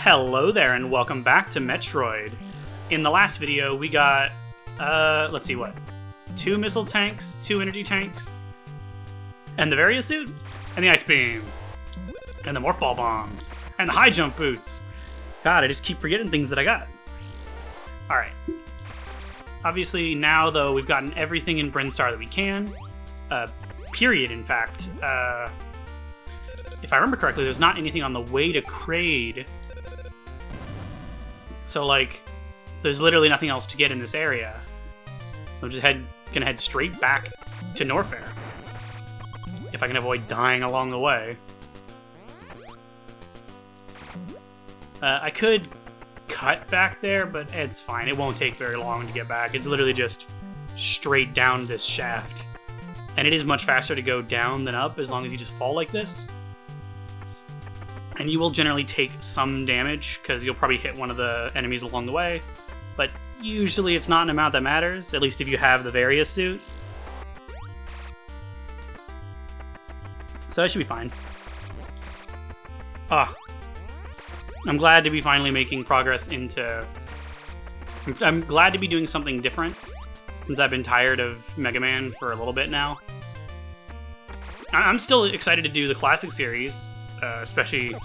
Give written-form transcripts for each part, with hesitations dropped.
Hello there and welcome back to Metroid. In the last video we got, let's see what, 2 missile tanks, 2 energy tanks, and the Varia suit, and the ice beam, and the morph ball bombs, and the high jump boots. God, I just keep forgetting things that I got. Alright. Obviously now though we've gotten everything in Brinstar that we can, period in fact. If I remember correctly, there's not anything on the way to Kraid. So, like, there's literally nothing else to get in this area. So I'm just gonna head straight back to Norfair. If I can avoid dying along the way. I could cut back there, but it's fine. It won't take very long to get back. It's literally just straight down this shaft. And it is much faster to go down than up as long as you just fall like this. And you will generally take some damage, because you'll probably hit one of the enemies along the way. But usually it's not an amount that matters, at least if you have the Varia suit. So that should be fine. I'm glad to be finally making progress into... I'm glad to be doing something different, since I've been tired of Mega Man for a little bit now. I'm still excited to do the classic series. Especially...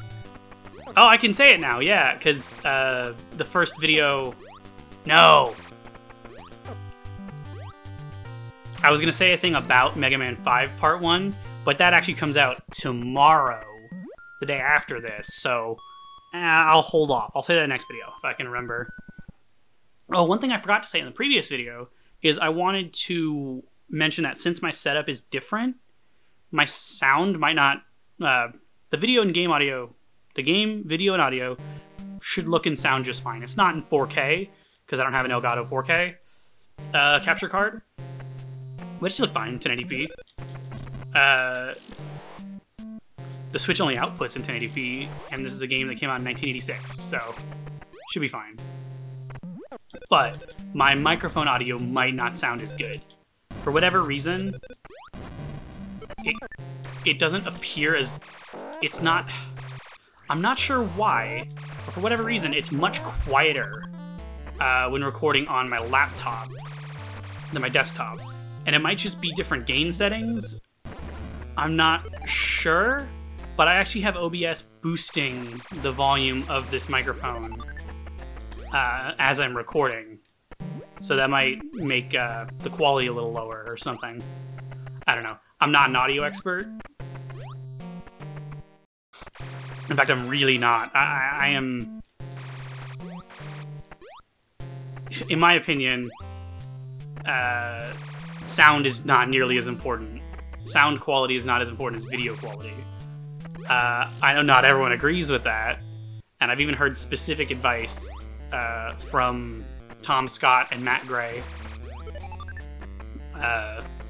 Oh, I can say it now, yeah, because the first video... No! I was going to say a thing about Mega Man 5 Part 1, but that actually comes out tomorrow, the day after this, so I'll hold off. I'll say that in the next video, if I can remember. Oh, one thing I forgot to say in the previous video is I wanted to mention that since my setup is different, my sound might not... the video and game audio, the game, video, and audio should look and sound just fine. It's not in 4K, because I don't have an Elgato 4K capture card, which should look fine in 1080p. The Switch only outputs in 1080p, and this is a game that came out in 1986, so should be fine. But my microphone audio might not sound as good. For whatever reason, it doesn't appear as... It's not... I'm not sure why, but for whatever reason, it's much quieter when recording on my laptop than my desktop. And it might just be different gain settings. I'm not sure, but I actually have OBS boosting the volume of this microphone as I'm recording. So that might make the quality a little lower or something. I don't know. I'm not an audio expert. In fact, I'm really not. I am... In my opinion, sound is not nearly as important. Sound quality is not as important as video quality. I know not everyone agrees with that, and I've even heard specific advice from Tom Scott and Matt Gray.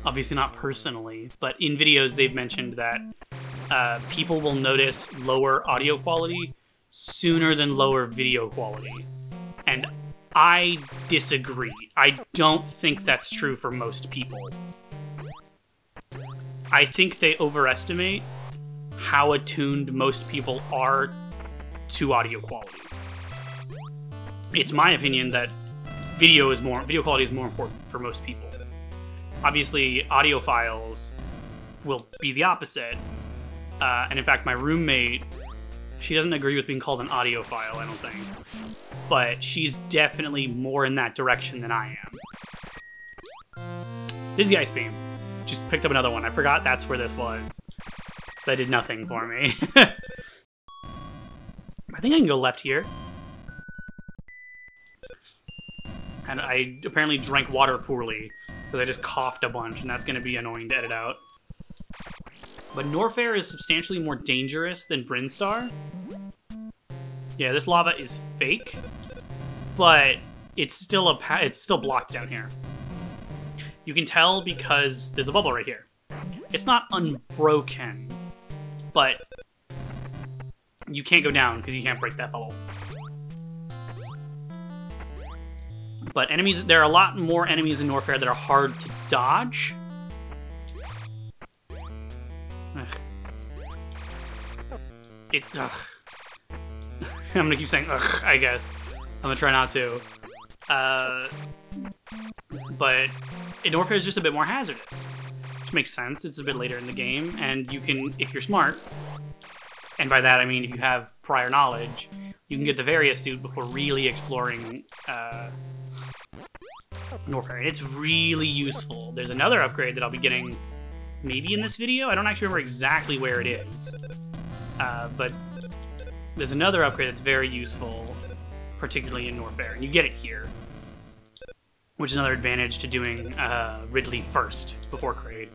Obviously not personally, but in videos they've mentioned that people will notice lower audio quality sooner than lower video quality. And I disagree. I don't think that's true for most people. I think they overestimate how attuned most people are to audio quality. It's my opinion that video quality is more important for most people. Obviously, audiophiles will be the opposite. And in fact, my roommate, she doesn't agree with being called an audiophile, I don't think. But she's definitely more in that direction than I am. This is the ice beam. Just picked up another one. I forgot that's where this was. So it did nothing for me. I think I can go left here. And I apparently drank water poorly, because I just coughed a bunch, and that's going to be annoying to edit out. But Norfair is substantially more dangerous than Brinstar. Yeah, this lava is fake, but it's still blocked down here. You can tell because there's a bubble right here. It's not unbroken, but you can't go down because you can't break that bubble. But enemies, there are a lot more enemies in Norfair that are hard to dodge. Ugh. I'm gonna keep saying ugh, I guess. I'm gonna try not to. But Norfair is just a bit more hazardous, which makes sense. It's a bit later in the game, and you can, if you're smart, and by that I mean if you have prior knowledge, you can get the various suit before really exploring Norfair, and it's really useful. There's another upgrade that I'll be getting maybe in this video. I don't actually remember exactly where it is, but there's another upgrade that's very useful, particularly in Norfair, and you get it here, which is another advantage to doing Ridley first before Kraid.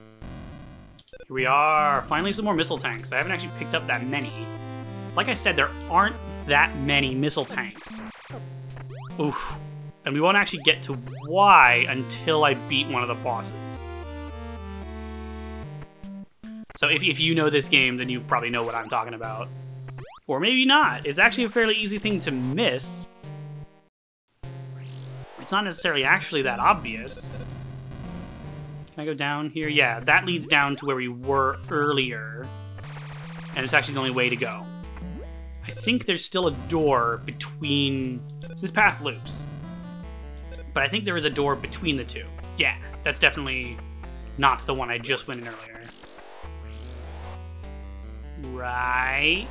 Here we are, finally some more missile tanks. I haven't actually picked up that many. Like I said, there aren't that many missile tanks. Oof. And we won't actually get to why until I beat one of the bosses. So if you know this game, then you probably know what I'm talking about. Or maybe not. It's actually a fairly easy thing to miss. It's not necessarily actually that obvious. Can I go down here? Yeah, that leads down to where we were earlier. And it's actually the only way to go. I think there's still a door between... This path loops. But I think there is a door between the two. Yeah, that's definitely not the one I just went in earlier. Right.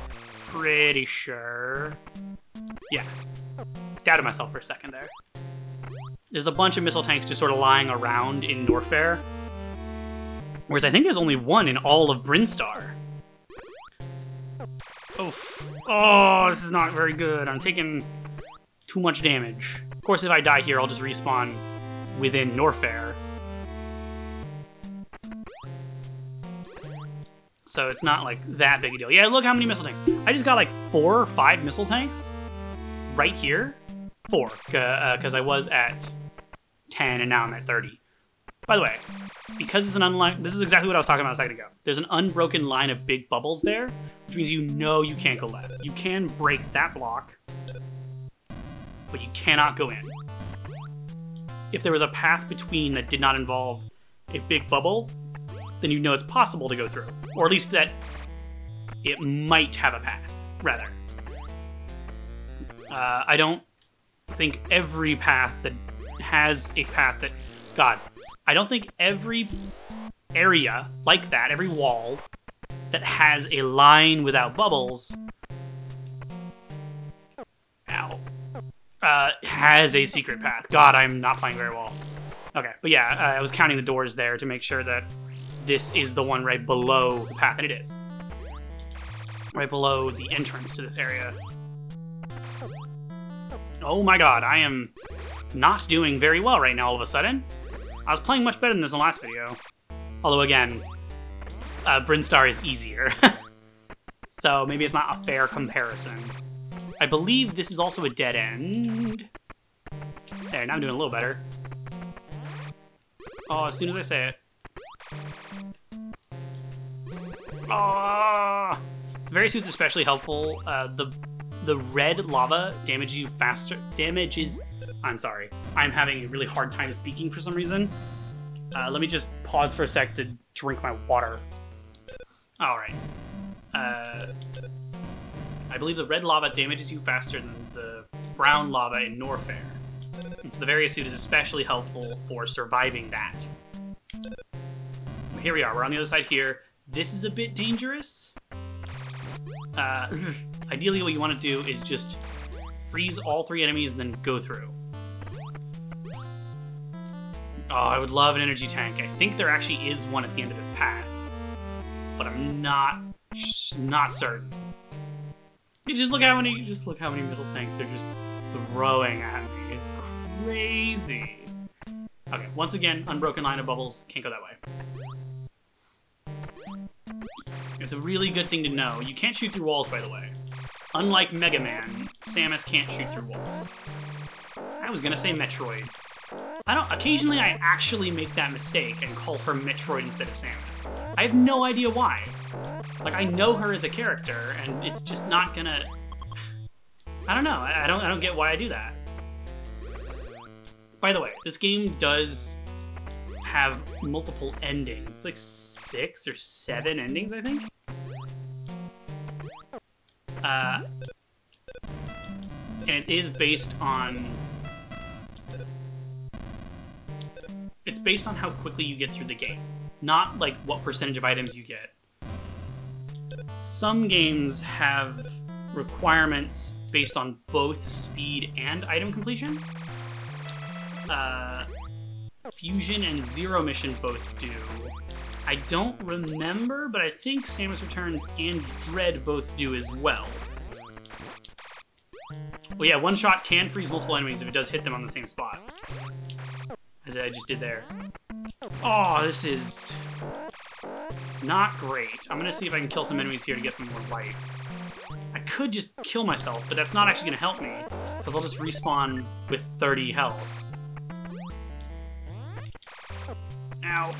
Pretty sure. Yeah. Doubted myself for a second there. There's a bunch of missile tanks just sort of lying around in Norfair. Whereas I think there's only one in all of Brinstar. Oof. Oh, this is not very good. I'm taking too much damage. Of course, if I die here, I'll just respawn within Norfair. So it's not like that big a deal. Yeah, look how many missile tanks. I just got like 4 or 5 missile tanks right here. 4, because I was at 10 and now I'm at 30. By the way, because it's an this is exactly what I was talking about a second ago. There's an unbroken line of big bubbles there, which means you know you can't go left. You can break that block, but you cannot go in. If there was a path between that did not involve a big bubble, then you know it's possible to go through. Or at least that it might have a path, rather. I don't think every path that has a path that... God, I don't think every area like that, every wall that has a line without bubbles... Ow. Has a secret path. God, I'm not playing very well. Okay, but yeah, I was counting the doors there to make sure that this is the one right below the path, and it is. Right below the entrance to this area. Oh my god, I am not doing very well right now all of a sudden. I was playing much better than this in the last video. Although again, Brinstar is easier. So maybe it's not a fair comparison. I believe this is also a dead end. There, now I'm doing a little better. Oh, as soon as I say it. Oh! The Very Suit's especially helpful. The red lava damages you faster. I'm sorry. I'm having a really hard time speaking for some reason. Let me just pause for a sec to drink my water. Alright. I believe the red lava damages you faster than the brown lava in Norfair. And so the Various Suit is especially helpful for surviving that. Here we are, we're on the other side here. This is a bit dangerous. Ideally what you want to do is just freeze all 3 enemies and then go through. Oh, I would love an energy tank. I think there actually is one at the end of this path. But I'm not certain. Just look how many missile tanks they're just throwing at me. It's crazy. Okay, once again, unbroken line of bubbles. Can't go that way. It's a really good thing to know. You can't shoot through walls, by the way. Unlike Mega Man, Samus can't shoot through walls. I was gonna say Metroid. Occasionally I actually make that mistake and call her Metroid instead of Samus. I have no idea why. Like, I know her as a character, and it's just not gonna... I don't know. I don't get why I do that. By the way, this game does have multiple endings. It's like 6 or 7 endings, I think. And it is based on... It's based on how quickly you get through the game, not like what percentage of items you get. Some games have requirements based on both speed and item completion. Fusion and Zero Mission both do. I don't remember, but I think Samus Returns and Dread both do as well. Well, yeah, one shot can freeze multiple enemies if it does hit them on the same spot. As I just did there. Oh, this is not great. I'm gonna see if I can kill some enemies here to get some more life. I could just kill myself, but that's not actually gonna help me, because I'll just respawn with 30 health. Ow.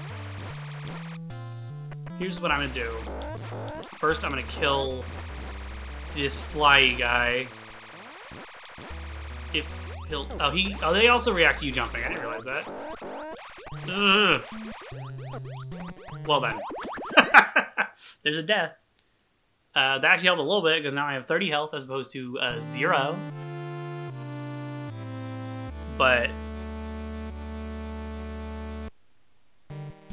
Here's what I'm gonna do. First, I'm gonna kill this fly guy. If he'll... Oh, they also react to you jumping. I didn't realize that. Ugh. Well then. There's a death. That actually helped a little bit, because now I have 30 health as opposed to 0. But...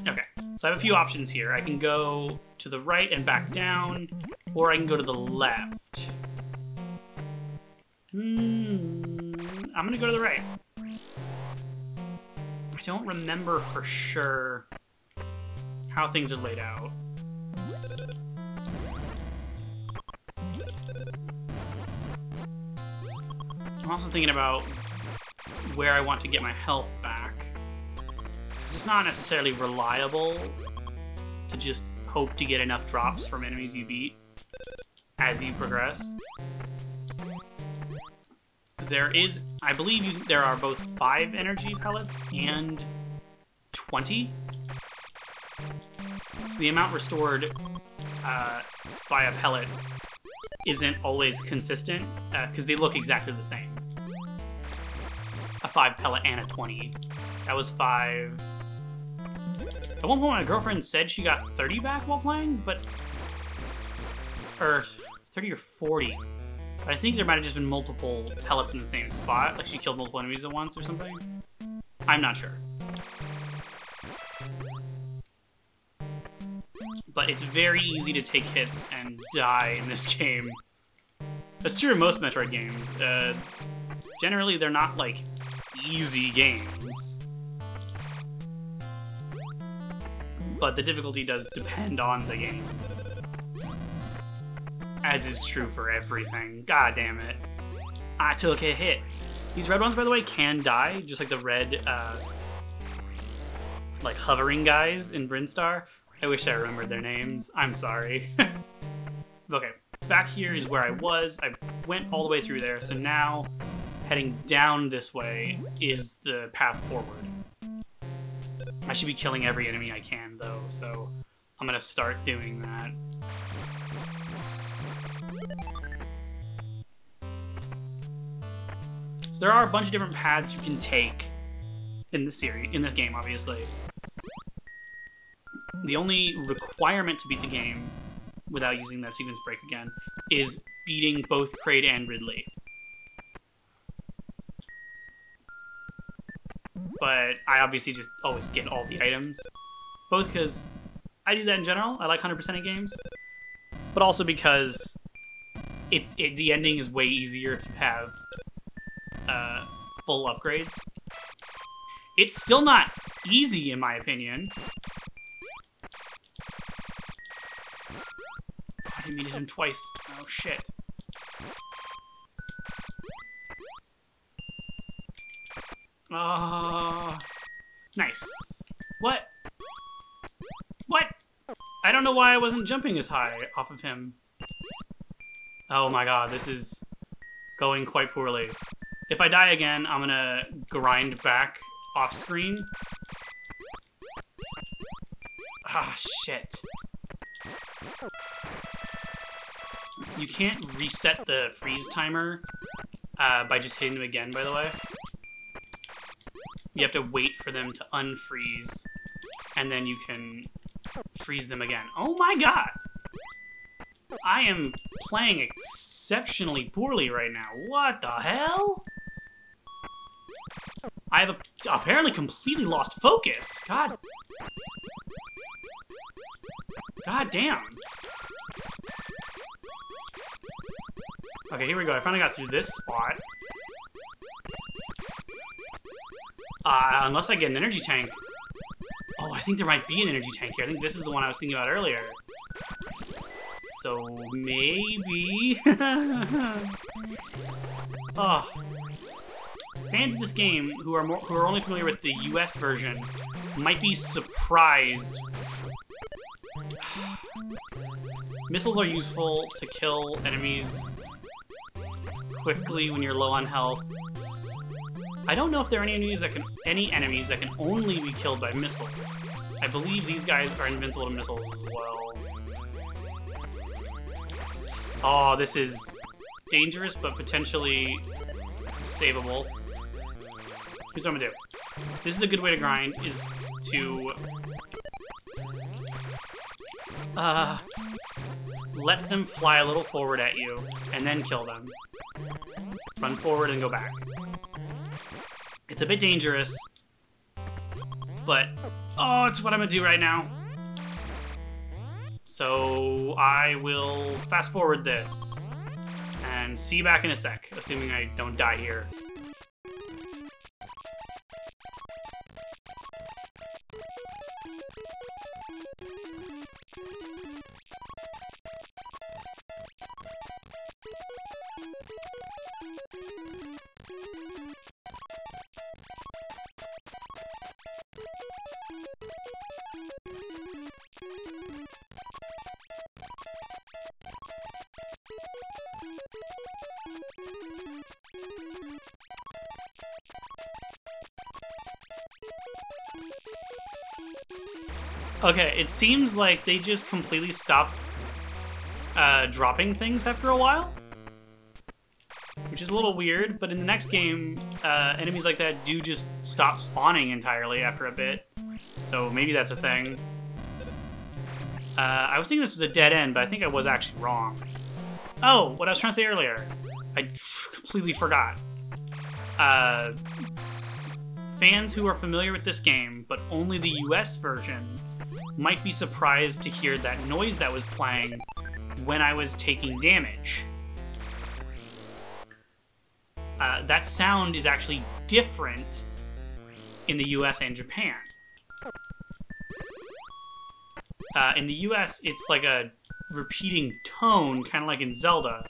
Okay, so I have a few options here. I can go to the right and back down, or I can go to the left. I'm gonna go to the right. I don't remember for sure how things are laid out. I'm also thinking about where I want to get my health back. It's not necessarily reliable to just hope to get enough drops from enemies you beat as you progress. There is, I believe there are both 5 energy pellets and 20. So the amount restored by a pellet isn't always consistent, because they look exactly the same. A 5 pellet and a 20. That was 5. At one point, my girlfriend said she got 30 back while playing, but... Or 30 or 40. But I think there might have just been multiple pellets in the same spot. Like she killed multiple enemies at once or something. I'm not sure. But it's very easy to take hits and die in this game. That's true in most Metroid games. Generally, they're not, like, easy games. But the difficulty does depend on the game. As is true for everything. God damn it. I took a hit. These red ones, by the way, can die, just like the red, like, hovering guys in Brinstar. I wish I remembered their names. I'm sorry. Okay, back here is where I was. I went all the way through there, so now heading down this way is the path forward. I should be killing every enemy I can, though, so I'm gonna start doing that. So there are a bunch of different paths you can take in the series, in this game, obviously. The only requirement to beat the game, without using that sequence break again, is beating both Kraid and Ridley. But I obviously just always get all the items. Both because I do that in general, I like 100%ing games, but also because the ending is way easier if you have full upgrades. It's still not easy, in my opinion. I didn't mean to hit him twice. Oh, shit. Nice. What? What? I don't know why I wasn't jumping as high off of him. Oh my god, this is going quite poorly. If I die again, I'm gonna grind back off screen. Ah, shit. You can't reset the freeze timer by just hitting them again, by the way. You have to wait for them to unfreeze, and then you can freeze them again. Oh my god! I am playing exceptionally poorly right now. What the hell? I have apparently completely lost focus. God damn. Okay, here we go. I finally got through this spot. Unless I get an energy tank. Oh, I think there might be an energy tank here. I think this is the one I was thinking about earlier. So, maybe... Oh. Fans of this game who are only familiar with the US version might be surprised. Missiles are useful to kill enemies quickly when you're low on health. I don't know if there are any enemies that can only be killed by missiles. I believe these guys are invincible to missiles as well. Oh, this is dangerous, but potentially savable. Here's what I'm gonna do. This is a good way to grind, is to let them fly a little forward at you, and then kill them. Run forward and go back. It's a bit dangerous, but oh, it's what I'm gonna do right now. So I will fast forward this and see you back in a sec, assuming I don't die here. Okay, it seems like they just completely stopped dropping things after a while, which is a little weird, but in the next game, enemies like that do just stop spawning entirely after a bit, so maybe that's a thing. I was thinking this was a dead end, but I think I was actually wrong. Oh, what I was trying to say earlier. I completely forgot. Fans who are familiar with this game, but only the US version, might be surprised to hear that noise that was playing when I was taking damage. That sound is actually different in the US and Japan. In the US, it's like a repeating tone, kind of like in Zelda.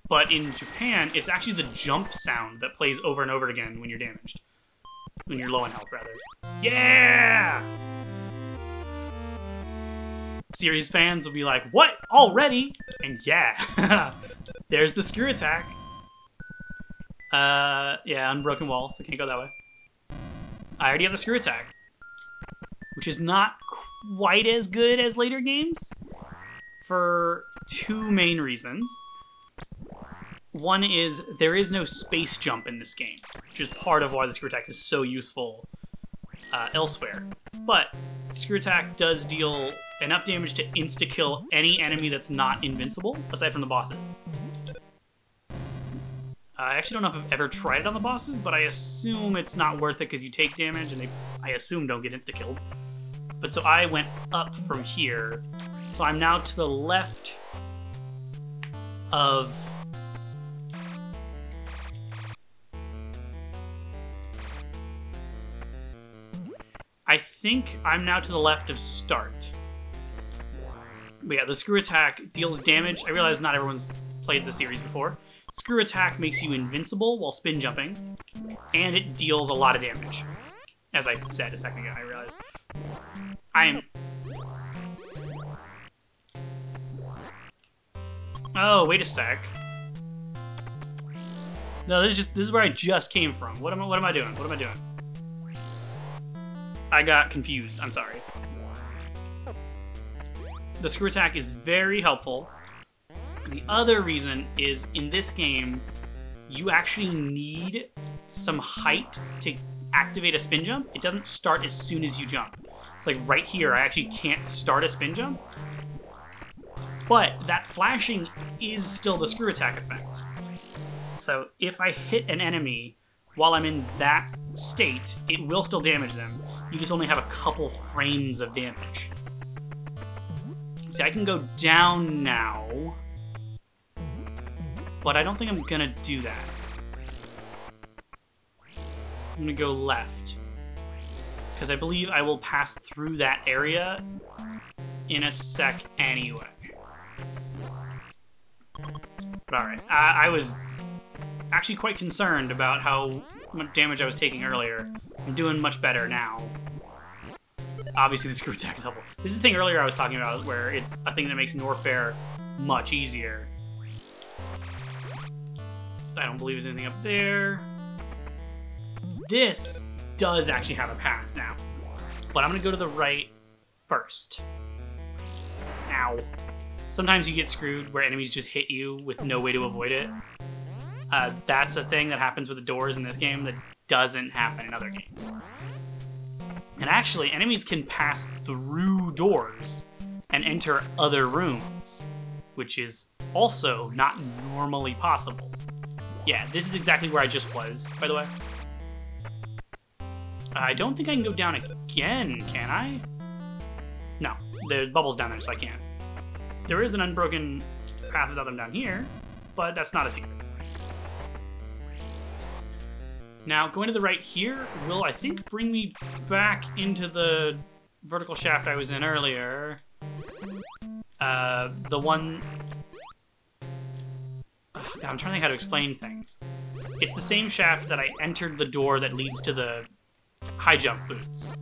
But in Japan, it's actually the jump sound that plays over and over again when you're damaged. When you're low on health, rather. Yeah! Series fans will be like, what? Already? And yeah. There's the screw attack. Yeah, unbroken wall, so can't go that way. I already have the screw attack, which is not quite as good as later games for two main reasons. One is there is no space jump in this game, which is part of why the screw attack is so useful elsewhere. But screw attack does deal enough damage to insta-kill any enemy that's not invincible, aside from the bosses. I actually don't know if I've ever tried it on the bosses, but I assume it's not worth it because you take damage and they, I assume, don't get insta-killed. But so I went up from here. So I'm now to the left of... I think I'm now to the left of start. But yeah, the screw attack deals damage. I realize not everyone's played the series before. Screw attack makes you invincible while spin jumping, and it deals a lot of damage. As I said a second ago, I realized. I am... Oh, wait a sec. No, this is where I just came from. What am I doing? What am I doing? I got confused. I'm sorry. The screw attack is very helpful. The other reason is, in this game, you actually need some height to activate a spin jump. It doesn't start as soon as you jump. It's like right here, I actually can't start a spin jump. But that flashing is still the screw attack effect. So if I hit an enemy while I'm in that state, it will still damage them. You just only have a couple frames of damage. See, I can go down now, but I don't think I'm gonna do that. I'm gonna go left, because I believe I will pass through that area in a sec anyway. But alright, I was actually quite concerned about how much damage I was taking earlier. I'm doing much better now. Obviously the screw attack is helpful. This is the thing earlier I was talking about, where it's a thing that makes Norfair much easier. I don't believe there's anything up there. This does actually have a path now. But I'm gonna go to the right first. Ow. Sometimes you get screwed where enemies just hit you with no way to avoid it. That's a thing that happens with the doors in this game that doesn't happen in other games. And actually, enemies can pass through doors and enter other rooms, which is also not normally possible. Yeah, this is exactly where I just was, by the way. I don't think I can go down again, can I? No, the bubble's down there, so I can't. There is an unbroken path without them down here, but that's not a secret. Now, going to the right here will, I think, bring me back into the vertical shaft I was in earlier. The one... Oh, God, I'm trying to think how to explain things. It's the same shaft that I entered the door that leads to the high jump boots.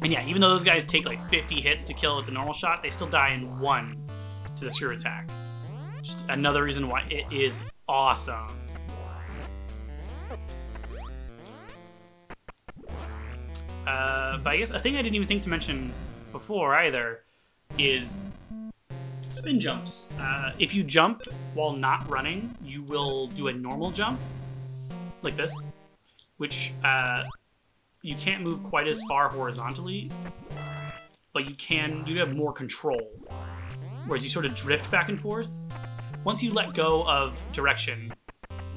And yeah, even though those guys take like 50 hits to kill with the normal shot, they still die in one to the screw attack. Just another reason why it is awesome. But I guess a thing I didn't even think to mention before either is spin jumps. If you jump while not running, you will do a normal jump, like this, which you can't move quite as far horizontally, but you have more control, whereas you sort of drift back and forth. Once you let go of direction,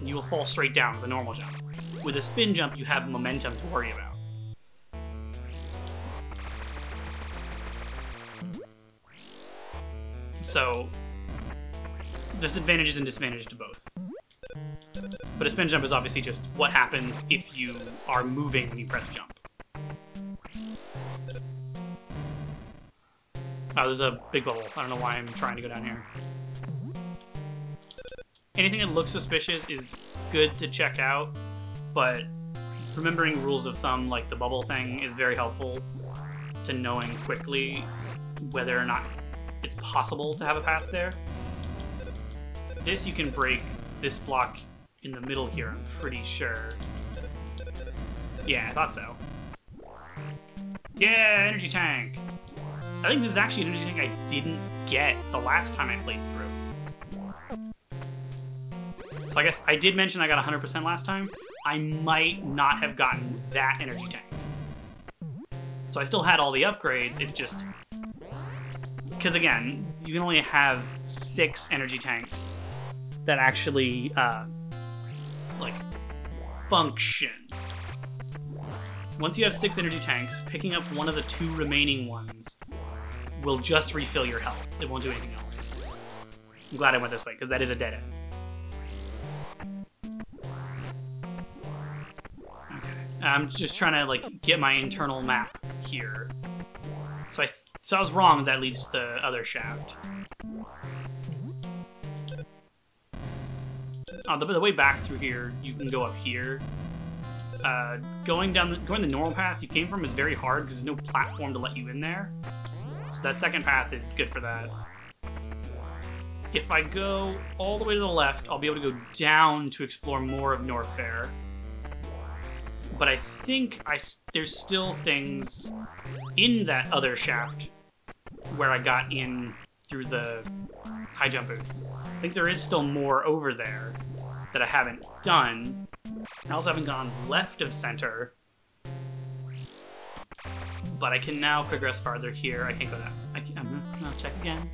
you will fall straight down with a normal jump. With a spin jump, you have momentum to worry about. So, there's advantages and disadvantages to both. But a spin jump is obviously just what happens if you are moving when you press jump. Oh, there's a big bubble. I don't know why I'm trying to go down here. Anything that looks suspicious is good to check out, but remembering rules of thumb like the bubble thing is very helpful to knowing quickly whether or not it's possible to have a path there. This you can break this block in the middle here, I'm pretty sure. Yeah, I thought so. Yeah, energy tank! I think this is actually an energy tank I didn't get the last time I played through. So I guess I did mention I got 100% last time. I might not have gotten that energy tank. So I still had all the upgrades, it's just... Because again, you can only have 6 energy tanks that actually, like, function. Once you have 6 energy tanks, picking up one of the 2 remaining ones will just refill your health. It won't do anything else. I'm glad I went this way, because that is a dead end. Okay. I'm just trying to, like, get my internal map here. So I was wrong, that leads to the other shaft. The way back through here, you can go up here. Going the normal path you came from is very hard because there's no platform to let you in there. So that second path is good for that. If I go all the way to the left, I'll be able to go down to explore more of Norfair. But I think there's still things in that other shaft where I got in through the high jump boots. I think there is still more over there that I haven't done. I also haven't gone left of center. But I can now progress farther here. I can't go that. I'll check again.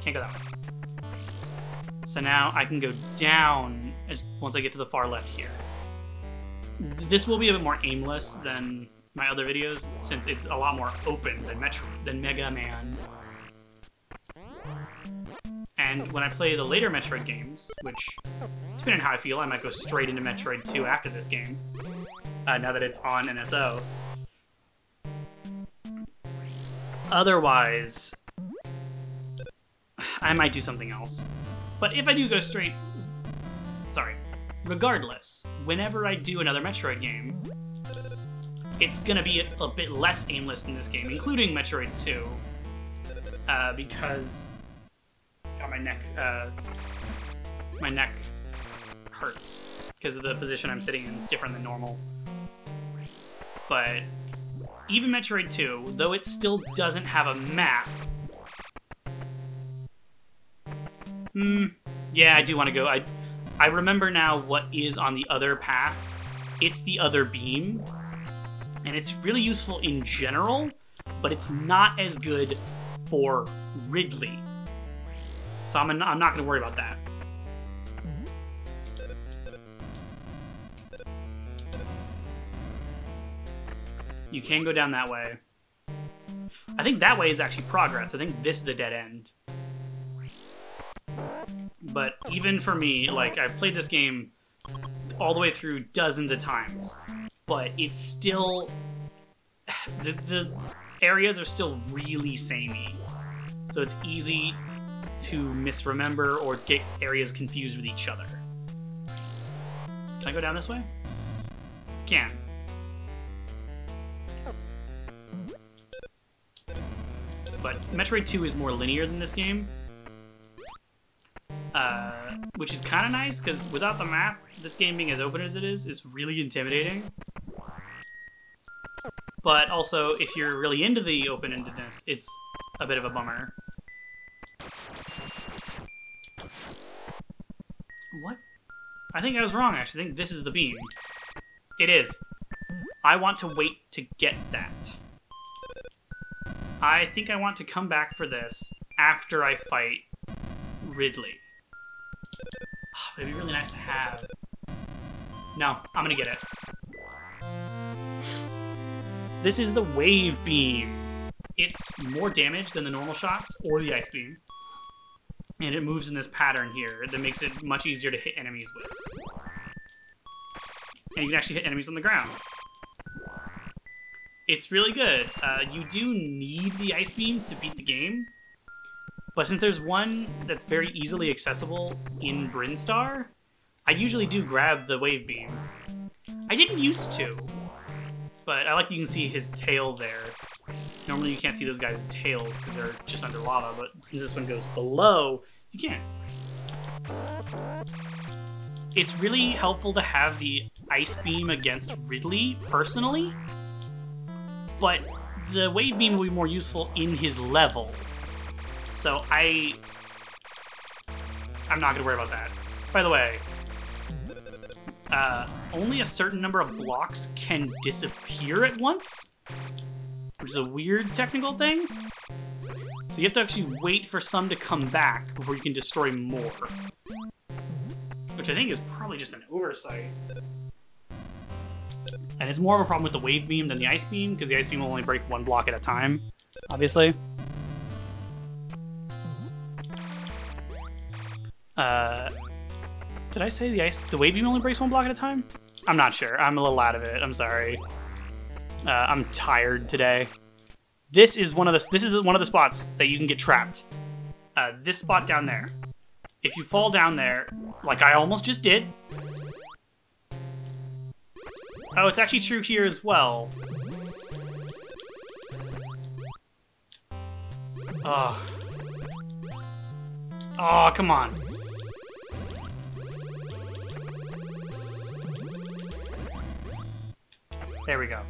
Can't go that way. So now I can go down once I get to the far left here. This will be a bit more aimless than my other videos, since it's a lot more open than Mega Man. And when I play the later Metroid games, which, depending on how I feel, I might go straight into Metroid 2 after this game, now that it's on NSO. Otherwise, I might do something else. But if I do go straight... Sorry. Regardless, whenever I do another Metroid game, it's gonna be a bit less aimless than this game, including Metroid 2, because my neck hurts because of the position I'm sitting in. It's different than normal. But even Metroid 2, though it still doesn't have a map. Yeah, I do want to go. I remember now what is on the other path. It's the other beam. And it's really useful in general, but it's not as good for Ridley. So I'm not going to worry about that. You can go down that way. I think that way is actually progress. I think this is a dead end. But even for me, like, I've played this game all the way through dozens of times, but it's still... The areas are still really samey. So it's easy to misremember or get areas confused with each other. Can I go down this way? Can. But Metroid 2 is more linear than this game. Which is kind of nice, because without the map, this game being as open as it is really intimidating. But also, if you're really into the open-endedness, it's a bit of a bummer. What? I think I was wrong, actually. I think this is the beam. It is. I want to wait to get that. I think I want to come back for this after I fight Ridley. Oh, it'd be really nice to have. No, I'm gonna get it. This is the wave beam. It's more damage than the normal shots or the ice beam. And it moves in this pattern here that makes it much easier to hit enemies with. And you can actually hit enemies on the ground. It's really good. You do need the ice beam to beat the game. But since there's one that's very easily accessible in Brinstar, I usually do grab the wave beam. I didn't used to, but I like that you can see his tail there. Normally you can't see those guys' tails because they're just under lava, but since this one goes below, you can. It's really helpful to have the ice beam against Ridley, personally, but the wave beam will be more useful in his level. So I'm not gonna worry about that. By the way, only a certain number of blocks can disappear at once, which is a weird technical thing. So you have to actually wait for some to come back before you can destroy more. Which I think is probably just an oversight. And it's more of a problem with the wave beam than the ice beam, because the ice beam will only break one block at a time, obviously. Did I say the wave beam only breaks one block at a time? I'm not sure. I'm a little out of it. I'm sorry. I'm tired today. This is one of the spots that you can get trapped. This spot down there. If you fall down there, like I almost just did. Oh, it's actually true here as well. Oh. Oh, come on. There we go.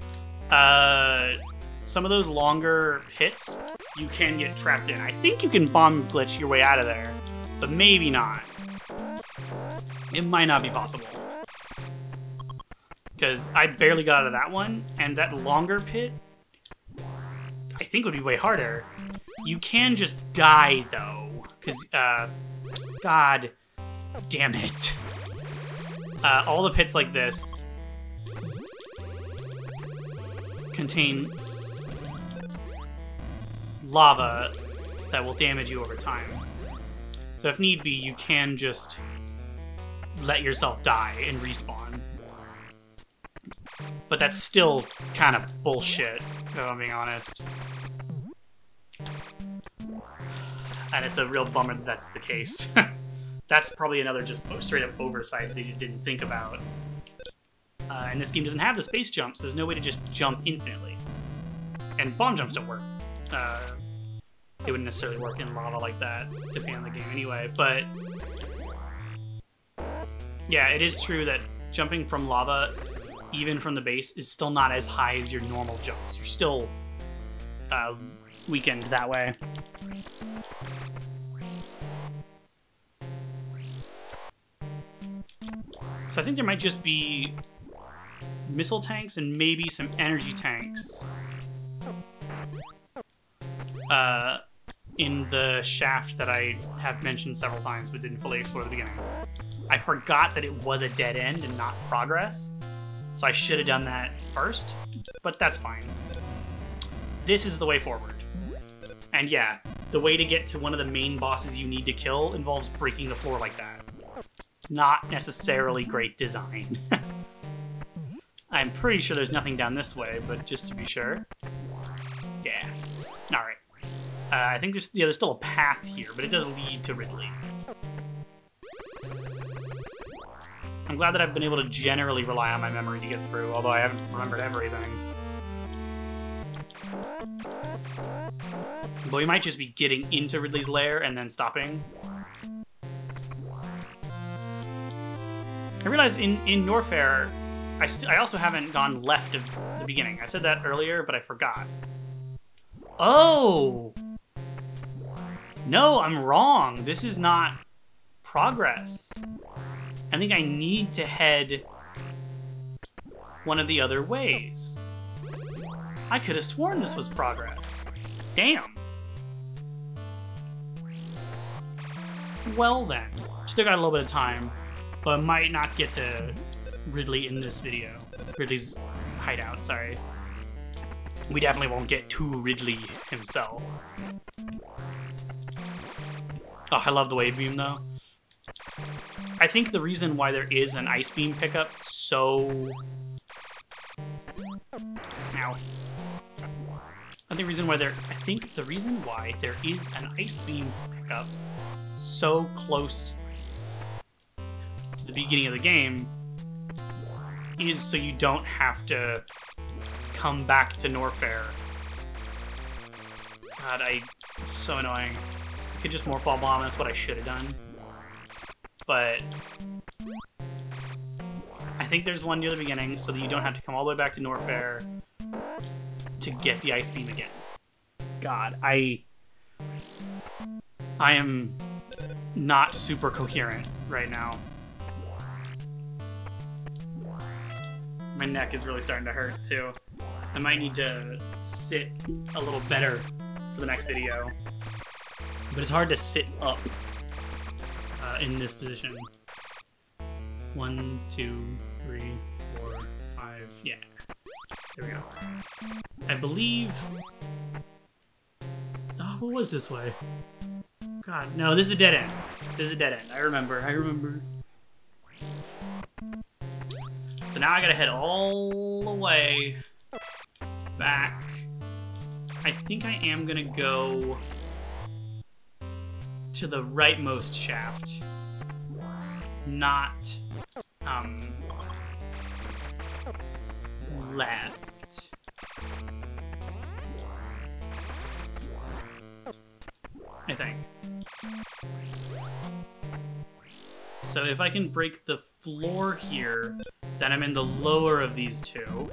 Some of those longer hits, you can get trapped in. I think you can bomb glitch your way out of there, but maybe not. It might not be possible. Because I barely got out of that one, and that longer pit, I think would be way harder. You can just die, though. Because, God damn it. All the pits like this contain lava that will damage you over time. So if need be, you can just let yourself die and respawn. But that's still kind of bullshit, if I'm being honest. And it's a real bummer that that's the case. That's probably another just straight up oversight that they just didn't think about. And this game doesn't have the space jumps. There's no way to just jump infinitely. And bomb jumps don't work. They wouldn't necessarily work in lava like that, depending on the game anyway. But yeah, it is true that jumping from lava, even from the base, is still not as high as your normal jumps. You're still weakened that way. So I think there might just be missile tanks and maybe some energy tanks in the shaft that I have mentioned several times but didn't fully explore at the beginning. I forgot that it was a dead end and not progress, so I should have done that first, but that's fine. This is the way forward. And yeah, the way to get to one of the main bosses you need to kill involves breaking the floor like that. Not necessarily great design. I'm pretty sure there's nothing down this way, but just to be sure. Yeah. Alright. I think there's still a path here, but it does lead to Ridley. I'm glad that I've been able to generally rely on my memory to get through, although I haven't remembered everything. But we might just be getting into Ridley's lair and then stopping. I realized in Norfair, I also haven't gone left of the beginning. I said that earlier, but I forgot. Oh! No, I'm wrong. This is not progress. I think I need to head one of the other ways. I could have sworn this was progress. Damn. Well then. Still got a little bit of time, but might not get to Ridley in this video. Ridley's hideout, sorry. We definitely won't get to Ridley himself. Oh, I love the wave beam though. I think the reason why there is an ice beam pickup so... Ow. I think the reason why there is an ice beam pickup so close to the beginning of the game is so you don't have to come back to Norfair. God, it's so annoying. I could just Morph Ball Bomb, that's what I should have done. But I think there's one near the beginning so that you don't have to come all the way back to Norfair to get the ice beam again. God, I am not super coherent right now. My neck is really starting to hurt too. I might need to sit a little better for the next video. But it's hard to sit up in this position. 1, 2, 3, 4, 5, yeah. There we go. I believe... Oh, what was this way? God, no, this is a dead end. This is a dead end. I remember. So now I gotta head all the way back. I think I am gonna go to the rightmost shaft. Not, left. I think. So if I can break the floor here, then I'm in the lower of these two.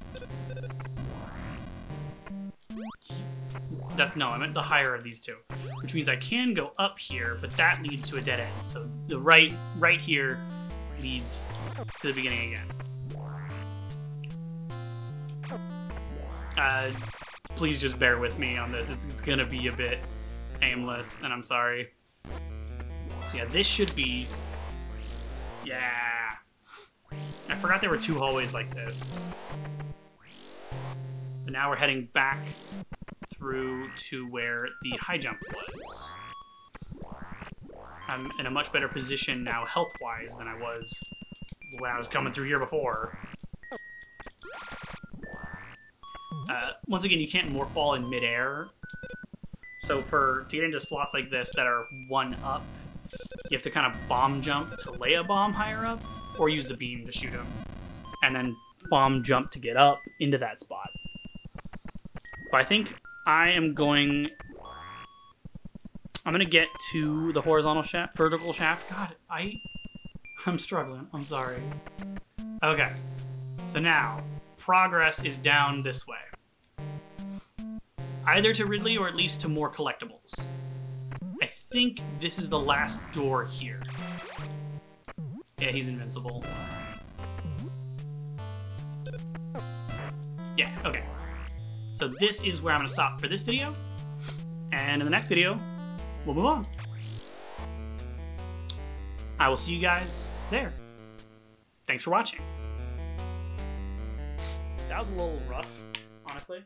No, I'm at the higher of these two. Which means I can go up here, but that leads to a dead end. So the right here leads to the beginning again. Please just bear with me on this. It's gonna be a bit aimless, and I'm sorry. So yeah, this should be... Yeah. I forgot there were 2 hallways like this. But now we're heading back through to where the high jump was. I'm in a much better position now health-wise than I was when I was coming through here before. Once again, you can't more fall in midair. So to get into slots like this that are 1 up, you have to kind of bomb jump to lay a bomb higher up, or use the beam to shoot him. And then bomb jump to get up into that spot. But I think I'm gonna get to the horizontal shaft, vertical shaft. God, I'm struggling. I'm sorry. Okay. So now, progress is down this way. Either to Ridley or at least to more collectibles. I think this is the last door here. Yeah, he's invincible. Yeah, okay. So this is where I'm going to stop for this video. And in the next video, we'll move on. I will see you guys there. Thanks for watching. That was a little rough, honestly.